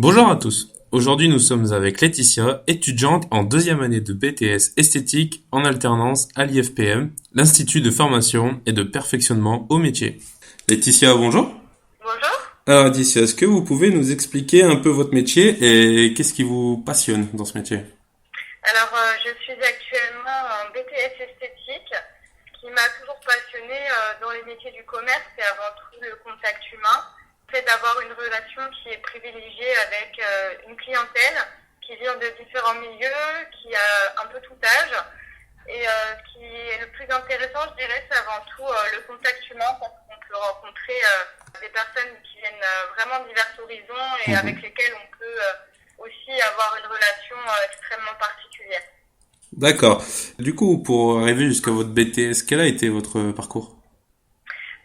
Bonjour à tous. Aujourd'hui, nous sommes avec Laetitia, étudiante en deuxième année de BTS esthétique en alternance à l'IFPM, l'Institut de formation et de perfectionnement au métier. Laetitia, bonjour. Bonjour. Alors Laetitia, est-ce que vous pouvez nous expliquer un peu votre métier et qu'est-ce qui vous passionne dans ce métier? Je suis actuellement en BTS esthétique. Ce qui m'a toujours passionnée dans les métiers du commerce, c'est avant tout le contact humain. Le fait d'avoir une relation qui est privilégiée avec une clientèle qui vient de différents milieux, qui a un peu tout âge. Et ce qui est le plus intéressant, je dirais, c'est avant tout le contact humain, parce qu'on peut rencontrer des personnes qui viennent vraiment de divers horizons et avec lesquelles on peut aussi avoir une relation extrêmement particulière. D'accord. Du coup, pour arriver jusqu'à votre BTS, quel a été votre parcours?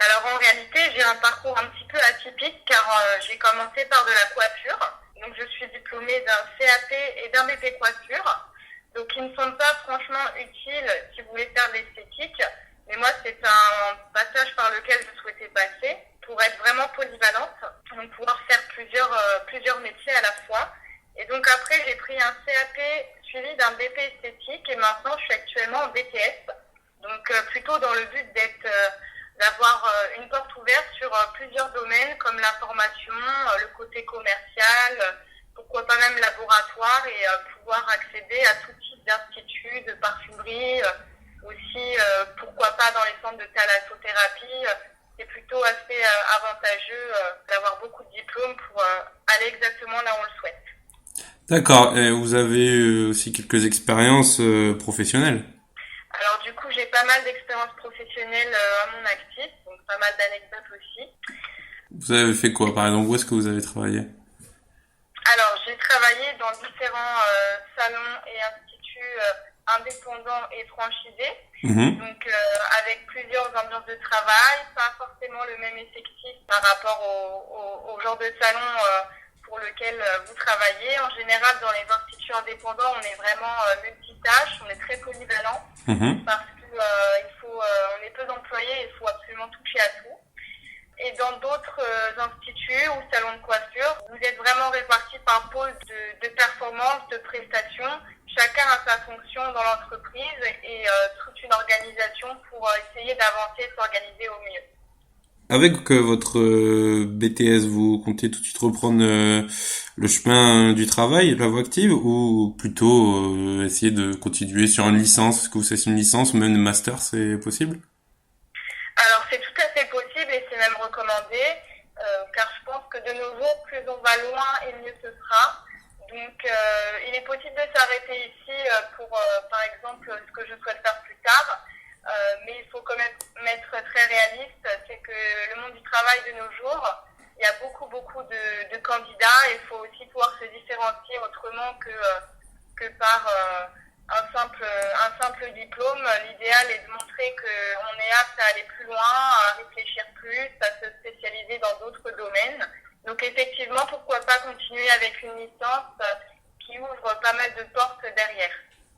Alors en réalité, j'ai un parcours un petit peu atypique car j'ai commencé par de la coiffure. Donc je suis diplômée d'un CAP et d'un BP coiffure. Donc ils ne sont pas franchement utiles si vous voulez faire de l'esthétique. Mais moi, c'est un passage par lequel je souhaitais passer pour être vraiment polyvalente, donc pouvoir faire plusieurs métiers à la fois. Et donc après, j'ai pris un CAP suivi d'un BP esthétique et maintenant je suis actuellement en BTS. Donc plutôt dans le but d'avoir une porte ouverte sur plusieurs domaines comme l'information, le côté commercial, pourquoi pas même laboratoire et pouvoir accéder à tout type d'instituts, de parfumerie, aussi pourquoi pas dans les centres de thalassothérapie. C'est plutôt assez avantageux d'avoir beaucoup de diplômes pour aller exactement là où on le souhaite. D'accord. Et vous avez aussi quelques expériences professionnelles? Alors du coup, j'ai pas mal d'expériences professionnelles à mon actif, donc pas mal d'anecdotes aussi. Vous avez fait quoi, par exemple? Où est-ce que vous avez travaillé? Alors, j'ai travaillé dans différents salons et instituts indépendants et franchisés, Mhm. donc avec plusieurs ambiances de travail, pas forcément le même effectif par rapport au genre de salon pour lequel vous travaillez. En général, dans les instituts indépendants, on est vraiment multitâche, on est très polyvalent Mhm. parce que on est peu d'employés, il faut absolument toucher à tout. Et dans d'autres instituts ou salons de coiffure, vous êtes vraiment répartis par pôle de performance, de prestations. Chacun a sa fonction dans l'entreprise et toute une organisation pour essayer d'avancer et s'organiser au mieux. Avec votre BTS, vous comptez tout de suite reprendre le chemin du travail, la voie active, ou plutôt essayer de continuer sur une licence? Est-ce que vous savez si une licence ou même un master, c'est possible? Alors c'est tout à fait possible et c'est même recommandé car je pense que de nos jours, plus on va loin et mieux ce sera. Donc il est possible de s'arrêter ici pour par exemple ce que je souhaite faire plus tard. Mais il faut quand même être très réaliste, c'est que le monde du travail de nos jours, il y a beaucoup de candidats et il faut aussi pouvoir se différencier autrement que par un simple diplôme. L'idéal est de montrer qu'on est apte à aller plus loin, à réfléchir plus, à se spécialiser dans d'autres domaines. Donc effectivement, pourquoi pas continuer avec une licence qui ouvre pas mal de portes derrière.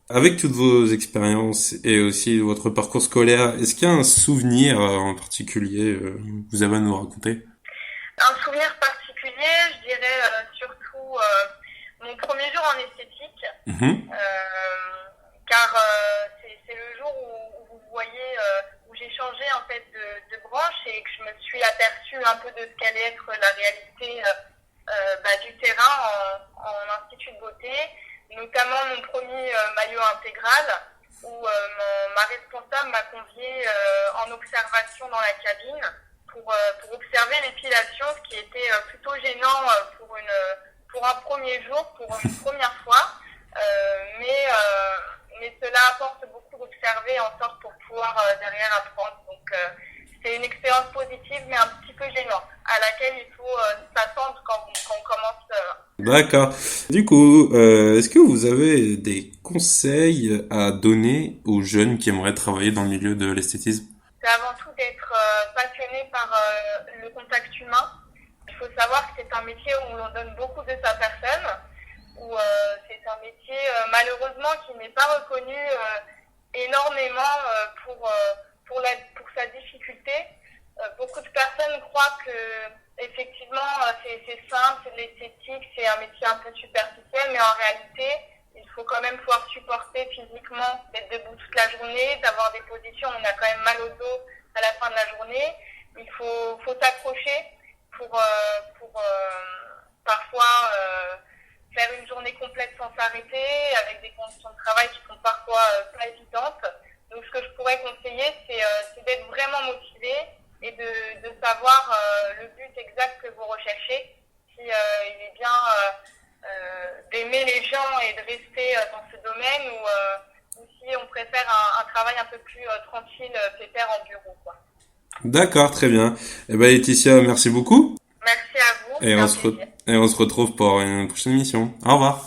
Avec toutes vos expériences et aussi votre parcours scolaire, est-ce qu'il y a un souvenir en particulier que vous avez à nous raconter? Un souvenir particulier, je dirais surtout mon premier jour en esthétique, Mhm. car c'est le jour où vous voyez, où j'ai changé en fait de branche et que je me suis aperçue un peu de ce qu'allait être la réalité du terrain en institut de beauté, notamment mon premier maillot intégral où ma responsable m'a conviée en observation dans la cabine pour observer l'épilation, ce qui était plutôt gênant pour un premier jour, pour une première fois. Mais cela apporte beaucoup d'observer en sorte pour pouvoir derrière apprendre. Donc c'est une expérience positive mais un petit peu gênante à laquelle il faut s'attendre quand on commence. D'accord. Du coup, est-ce que vous avez des conseils à donner aux jeunes qui aimeraient travailler dans le milieu de l'esthétisme? C'est avant tout d'être passionné par le contact humain. Il faut savoir que c'est un métier où l'on donne beaucoup de sa personne, où c'est un métier malheureusement qui n'est pas reconnu énormément pour sa difficulté. Beaucoup de personnes croient que effectivement c'est simple, c'est de l'esthétique, c'est c'est un métier un peu superficiel, mais en réalité, il faut quand même pouvoir supporter physiquement d'être debout toute la journée, d'avoir des positions où on a quand même mal au dos à la fin de la journée. Il faut s'accrocher pour parfois faire une journée complète sans s'arrêter, avec des conditions de travail qui sont parfois pas évidentes. Donc ce que je pourrais conseiller, c'est d'être vraiment motivé et de savoir le but exact que vous recherchez. Si il est bien d'aimer les gens et de rester dans ce domaine ou si on préfère un travail un peu plus tranquille, pépère en bureau, quoi. D'accord, très bien. Eh ben, Laetitia, merci beaucoup. Merci à vous, Et c'était on un se, plaisir. et on se retrouve pour une prochaine émission. Au revoir.